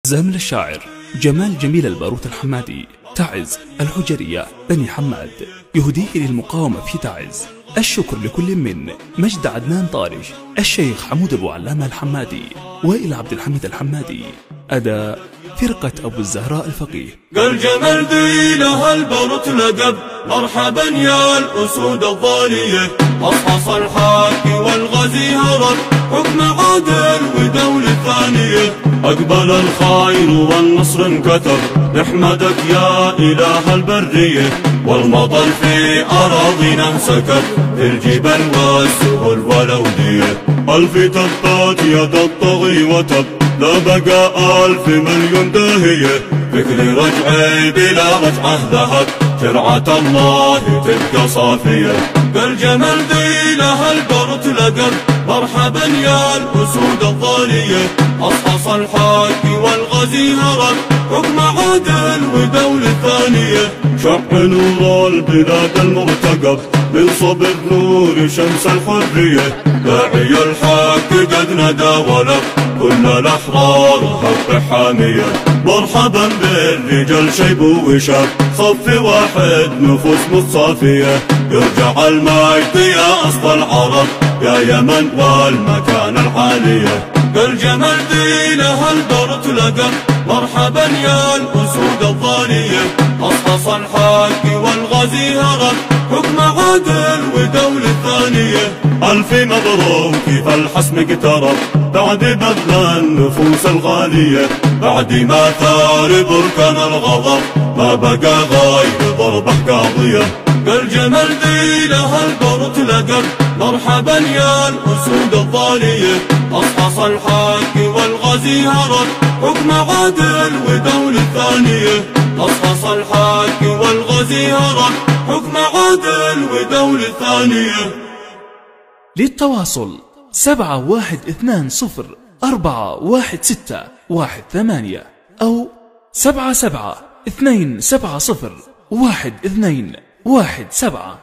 زامل الشاعر جمال جميل الباروت الحمادي، تعز الحجرية بني حماد، يهديه للمقاومة في تعز. الشكر لكل من مجد عدنان طارش، الشيخ حمود أبو علامة الحمادي، وائل عبد الحميد الحمادي. أداء فرقة أبو الزهراء الفقيه. قال جمال ذي لها البرط لقب، مرحبا يا الأسود الضالية، أصحص الحاكي والغزي هرب، حكم عادل ودولة ثانية. أقبل الخير والنصر انكتب، نحمدك يا إله البرية، والمطر في أراضينا سكب، في الجبال والسهول والأودية. ألف تبت يد الطغي وتب، لا بقى 1000 مليون داهية، فكري رجعي بلا رجعه ذهب، شرعة الله تبقى صافية. قال جمال ذي لها البرط لقب، مرحبا يا الأسود الضالية، أصحص الحاكي والغزي هرب، حكم عادل ودولة ثانية. شع نور البلاد المرتقب، من صبر نور شمس الحرية، داعي الحق قد ندى ولب، كل الأحرار حق حامية. مرحبا بالرجال شيب وشاب، صف واحد نفوس متصافية، يرجع المجد يا أصل العرب، يا يمن والمكان العالية. قال جمال ذي لها البرط لقب، مرحبا يا الأسود الضالية، أصحص الحاكي والغزي هرب، حكم عادل ودولة ثانية. ألف مبروك فالحسم اقترب، بعد بذل النفوس الغالية، بعد ما ثار بركان الغضب، ما بقى غير ضربة قاضية. قال جمال ذي لها البرط لقب، مرحبا يا الأسود الضالية، أصحص الحاكي والغزي هرب، حكم عادل ودولة ثانية. أصحص الحاكي والغزي هرب، حكم عادل ودولة ثانية. للتواصل 7120416118 أو 77 270 1217.